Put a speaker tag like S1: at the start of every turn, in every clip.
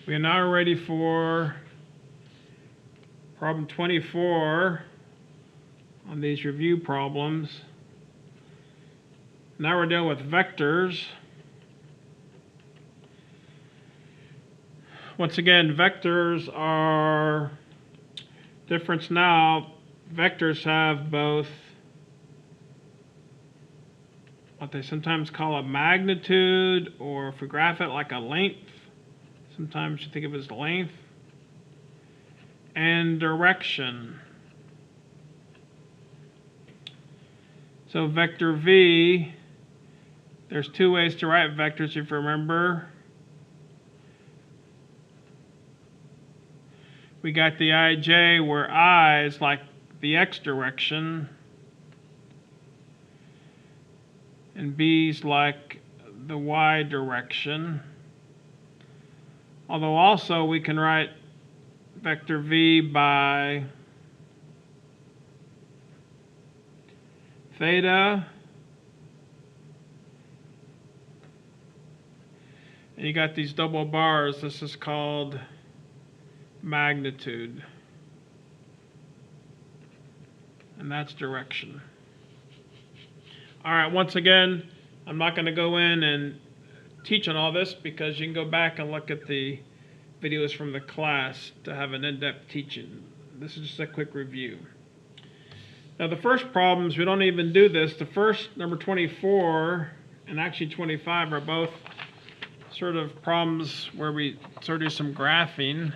S1: We are now ready for problem 24 on these review problems. Now we're dealing with vectors. Once again, vectors are difference now. Vectors have both what they sometimes call a magnitude, or if we graph it like a length, sometimes you think of it as length, and direction. So vector V, there's two ways to write vectors if you remember. We got the ij where I is like the x direction and b is like the y direction. Although also we can write vector v by theta, and you got these double bars. This is called magnitude, and that's direction. All right, once again, I'm not going to go in and teach on all this because you can go back and look at the videos from the class to have an in-depth teaching. This is just a quick review. Now the first problems, we don't even do this. The first, number 24 and actually 25, are both sort of problems where we sort of do some graphing.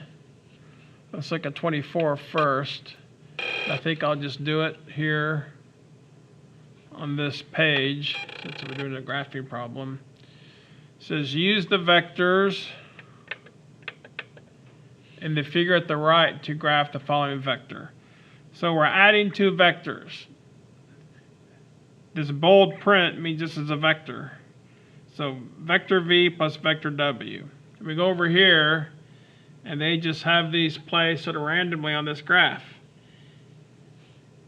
S1: Let's look at 24 first. I think I'll just do it here on this page since we're doing a graphing problem. It says use the vectors in the figure at the right to graph the following vector. So we're adding two vectors. This bold print means this is a vector. So vector v plus vector w. We go over here and they just have these placed sort of randomly on this graph.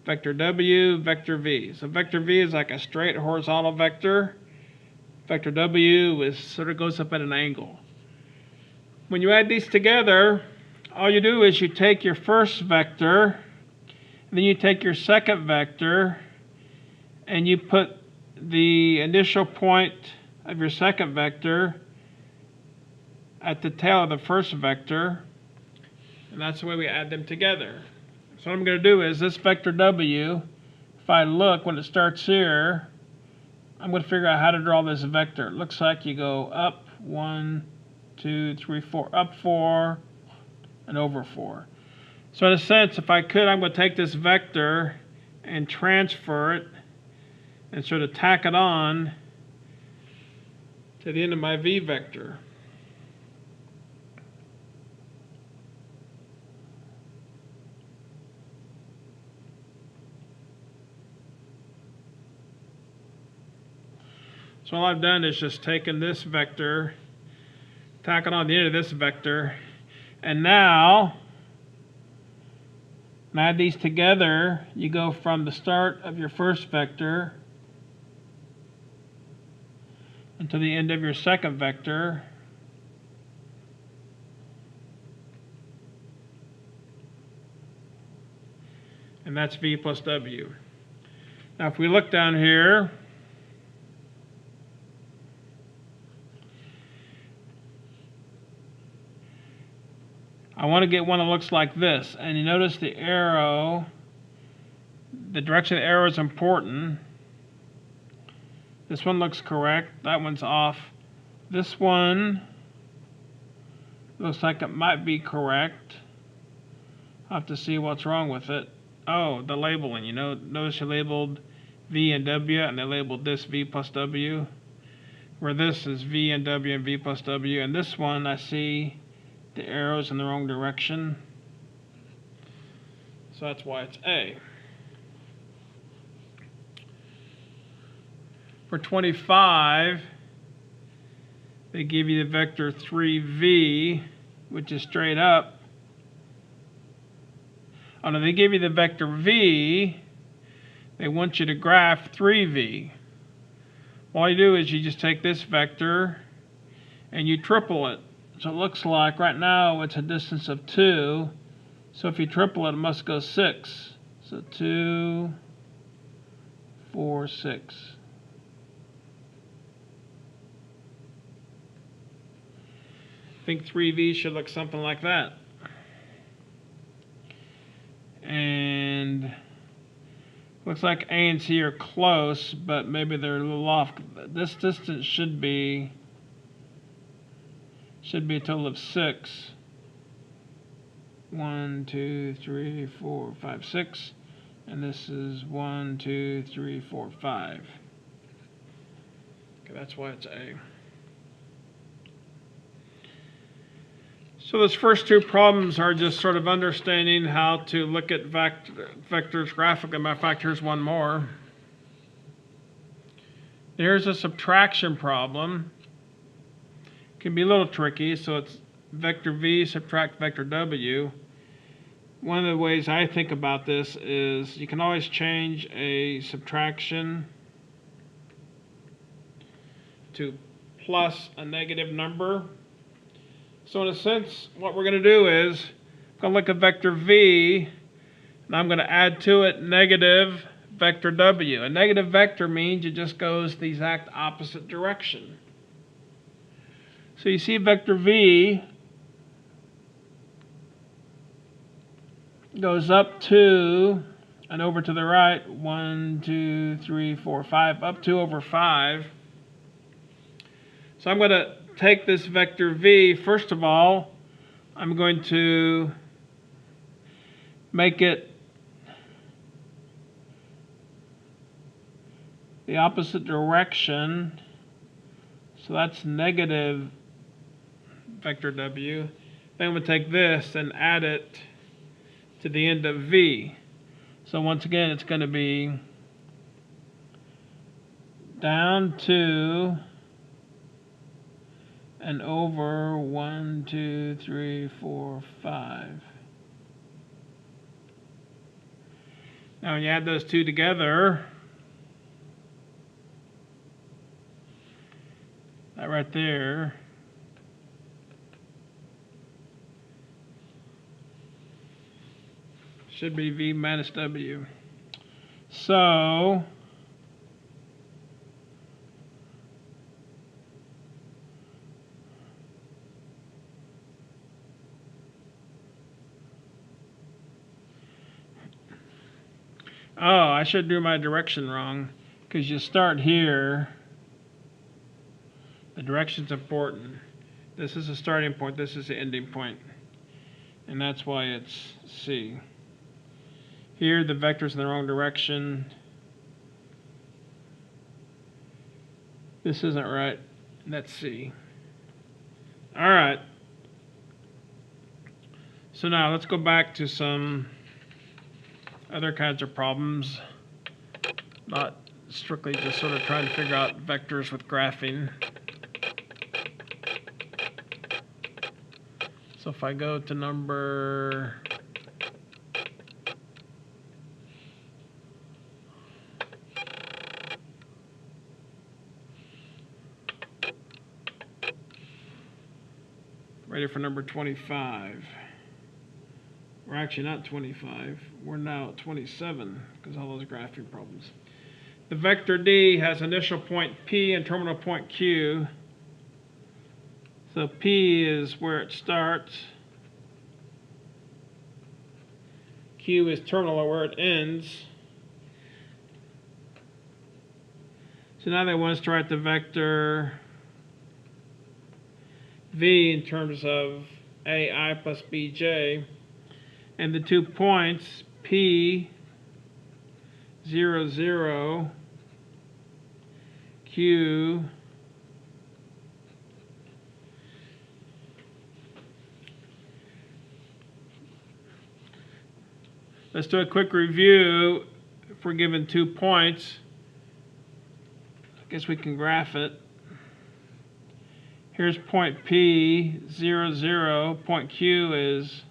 S1: Vector w, vector v. So vector v is like a straight horizontal vector. Vector w is sort of goes up at an angle. When you add these together, all you do is you take your first vector, and then you take your second vector, and you put the initial point of your second vector at the tail of the first vector, and that's the way we add them together. So what I'm going to do is this vector w, if I look when it starts here, I'm going to figure out how to draw this vector. It looks like you go up 1, 2, 3, 4, up 4, and over 4. So in a sense, if I could, I'm going to take this vector and transfer it and sort of tack it on to the end of my v vector. So all I've done is just taken this vector, tack it on the end of this vector, and now, when I add these together, you go from the start of your first vector until the end of your second vector. And that's v plus w. Now if we look down here, I want to get one that looks like this. And you notice the arrow, the direction of the arrow is important. This one looks correct. That one's off. This one looks like it might be correct. I'll have to see what's wrong with it. Oh, the labeling. You know, notice you labeled v and w, and they labeled this v plus w, where this is v and w and v plus w. And this one, I see the arrows in the wrong direction. So that's why it's A. For 25, they give you the vector 3v, which is straight up. Oh no, they give you the vector v, they want you to graph 3v. All you do is you just take this vector and you triple it. So it looks like right now it's a distance of 2. So if you triple it, it must go 6. So 2, 4, 6. I think 3V should look something like that. And looks like A and C are close, but maybe they're a little off. This distance should be a total of 6. 1, 2, 3, 4, 5, 6. And this is 1, 2, 3, 4, 5. Okay, that's why it's A. So those first two problems are just sort of understanding how to look at vectors graphically. Matter of fact, here's one more. Here's a subtraction problem. It can be a little tricky, so it's vector V subtract vector W. One of the ways I think about this is you can always change a subtraction to plus a negative number. So in a sense, what we're going to do is I'm going to look at vector V, and I'm going to add to it negative vector W. A negative vector means it just goes the exact opposite direction. So you see vector V goes up 2 and over to the right, 1, 2, 3, 4, 5, up 2 over 5. So I'm going to take this vector V. First of all, I'm going to make it the opposite direction. So that's negative vector W. Then I'm going to take this and add it to the end of V. So once again, it's going to be down 2 and over 1, 2, 3, 4, 5. Now when you add those two together, that right there should be V minus W. So I should do my direction wrong, because you start here. The direction's important. This is the starting point, this is the ending point. And that's why it's C. Here the vector's in the wrong direction. This isn't right. That's C. Alright. So now let's go back to some other kinds of problems. Not strictly just sort of trying to figure out vectors with graphing. So if I go to number ready for number 25. We're actually not 25. We're now at 27 because all those graphing problems. The vector D has initial point P and terminal point Q. So P is where it starts. Q is terminal or where it ends. So now they want us to write the vector V in terms of AI plus BJ. And the 2 points, P, 0, 0, Q, let's do a quick review. If we're given 2 points, I guess we can graph it. Here's point P, 0, 0. Point Q is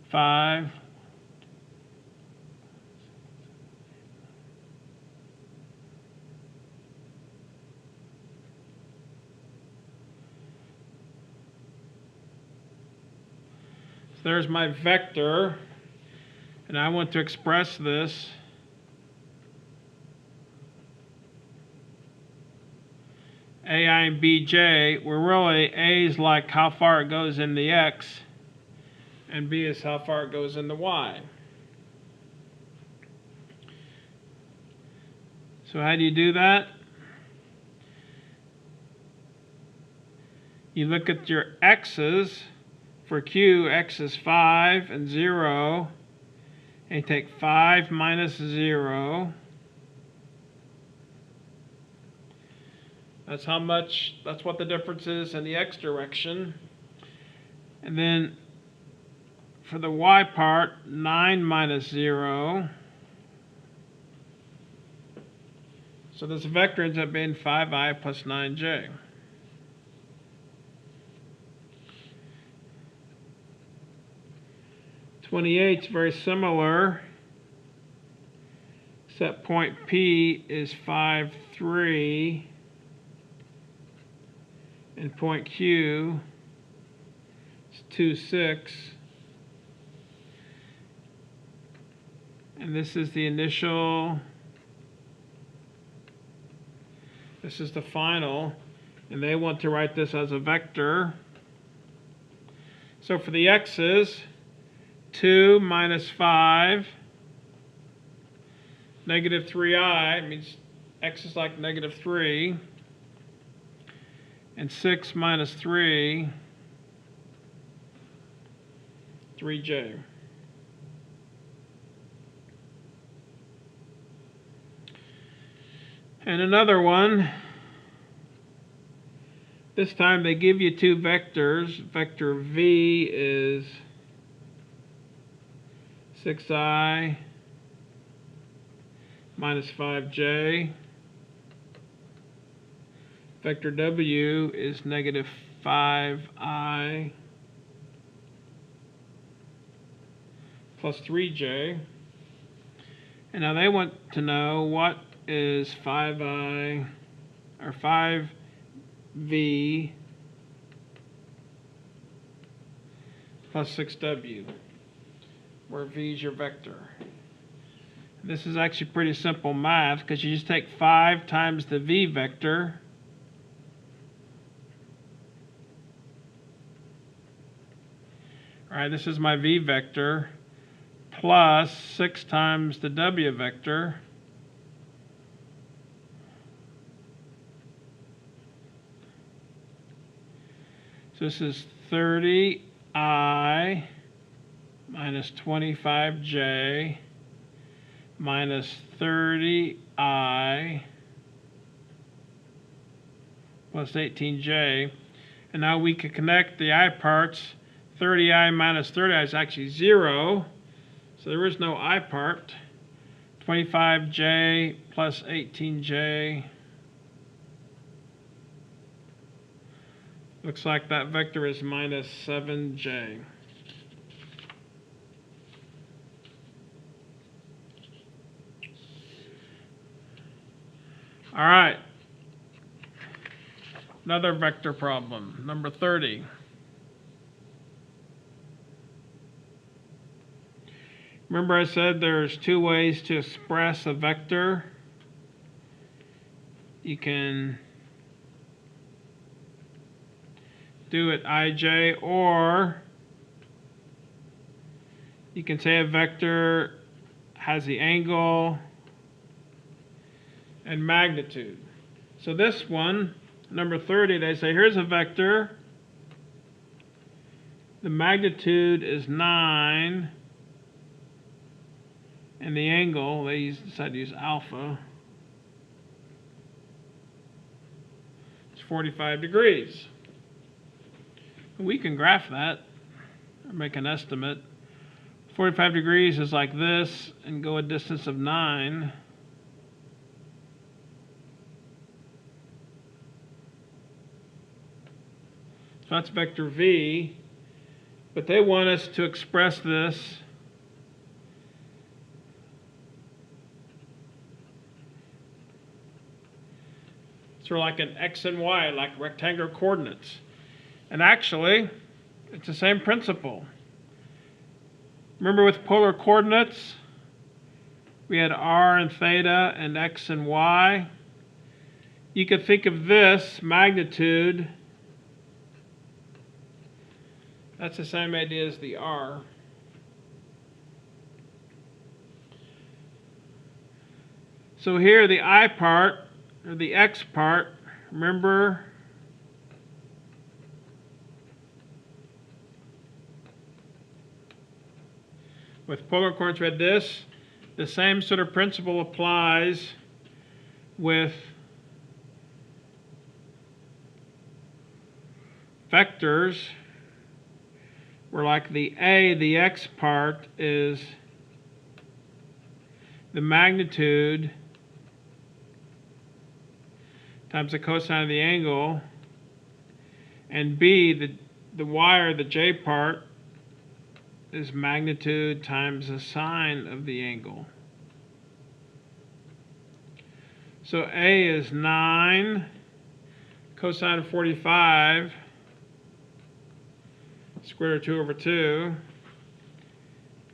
S1: 5. there's my vector, and I want to express this AI and BJ, where really A is like how far it goes in the X, and B is how far it goes in the Y. So how do you do that? You look at your X's. For Q, X is 5 and 0. And you take 5 minus 0. That's what the difference is in the X direction. And then for the Y part, 9 minus 0. So this vector ends up being 5i plus 9j. '28 is very similar, except point P is 5, 3, and point Q is 2, 6. And this is the initial, this is the final, and they want to write this as a vector. So for the X's, 2 minus 5, negative 3i, means X is like negative 3, and 6 minus 3, 3j. And another one, this time they give you two vectors. Vector V is 6i minus 5j. Vector W is negative 5i plus 3j. And now they want to know what is 5i or 5v plus 6w, where v is your vector. This is actually pretty simple math, because you just take 5 times the v vector Alright, this is my v vector plus 6 times the w vector so this is 30i minus 25j minus 30i plus 18j. And now we can connect the I parts. 30i minus 30i is actually 0, so there is no I part. 25j plus 18j. Looks like that vector is minus 7j. All right. Another vector problem, number 30. Remember I said there's two ways to express a vector. You can do it ij, or you can say a vector has the angle and magnitude. So this one, number 30, they say here's a vector. The magnitude is 9. And the angle, they decided to use alpha, it's 45 degrees. We can graph that, or make an estimate. 45 degrees is like this, and go a distance of 9. So that's vector v, but they want us to express this sort of like an x and y, like rectangular coordinates. And actually, it's the same principle. Remember with polar coordinates, we had r and theta and x and y. You could think of this magnitude, that's the same idea as the r. So here the I part, or the x part, remember, with polar coordinates we had this. The same sort of principle applies with vectors, where like the x part is the magnitude times the cosine of the angle, and b, the y or the j part, is magnitude times the sine of the angle. So a is 9 cosine of 45 square root of 2 over 2,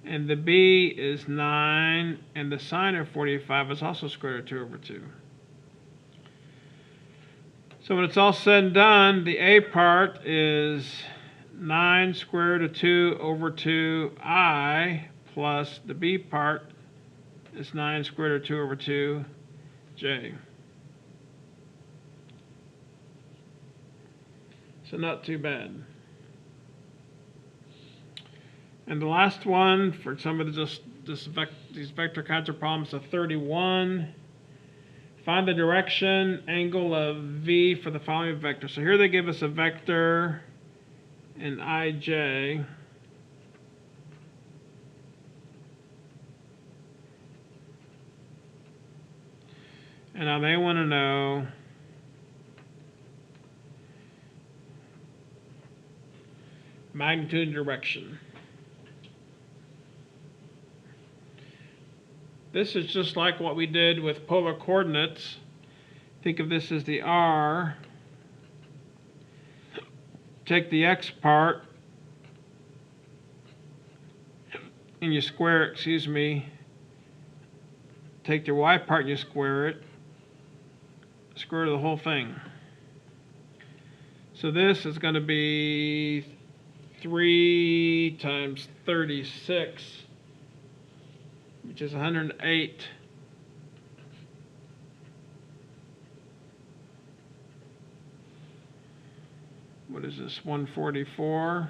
S1: and the b is 9, and the sine of 45 is also square root of 2 over 2. So when it's all said and done, the a part is 9 square root of 2 over 2i, plus the b part is 9 square root of 2 over 2j. So not too bad. And the last one for some of these vector kinds of problems, a 31. Find the direction angle of v for the following vector. So here they give us a vector in ij. And now they want to know magnitude and direction. This is just like what we did with polar coordinates. Think of this as the r. Take the x part and you square it, take the y part and you square it. Square root of the whole thing. So this is going to be 3 times 36, which is 108. What is this? 144,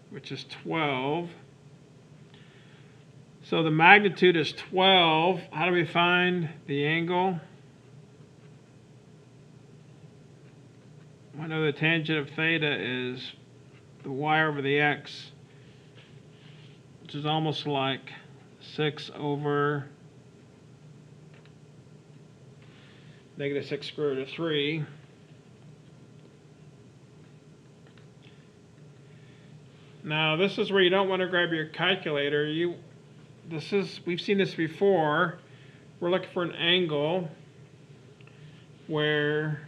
S1: which is 12. So the magnitude is 12. How do we find the angle? I know the tangent of theta is the y over the x, which is almost like 6 over negative 6 square root of 3. Now this is where you don't want to grab your calculator. We've seen this before. We're looking for an angle where,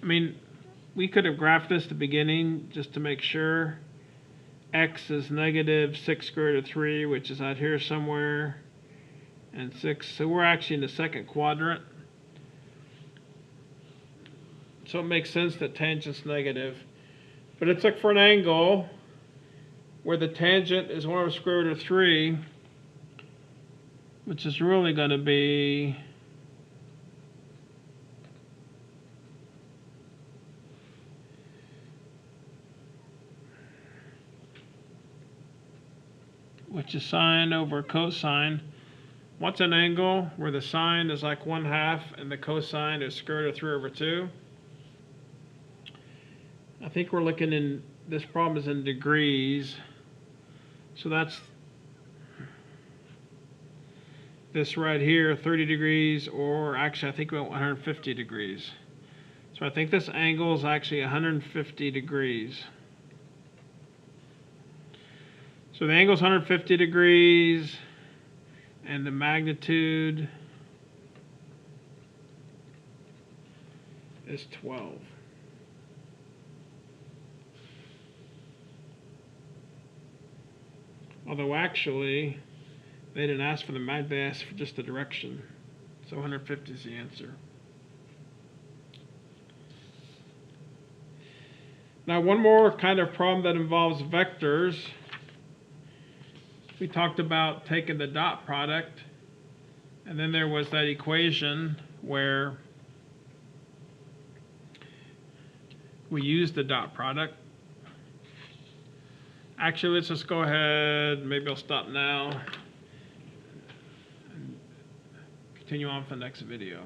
S1: we could have graphed this at the beginning just to make sure. X is negative 6 square root of 3, which is out here somewhere, and 6. So we're actually in the second quadrant. So it makes sense that tangent's negative. But let's look for an angle where the tangent is 1 over square root of 3, which is really going to be sine over cosine. What's an angle where the sine is like 1/2 and the cosine is square root of 3 over 2? I think we're looking in, this problem is in degrees. So that's this right here, 30 degrees, or actually I think we want 150 degrees. So I think this angle is actually 150 degrees. So the angle is 150 degrees, and the magnitude is 12. Although actually, they didn't ask for the math, they asked for just the direction. So 150 is the answer. Now one more kind of problem that involves vectors. We talked about taking the dot product, and then there was that equation where we used the dot product. Actually, let's just go ahead, maybe I'll stop now and continue on for the next video.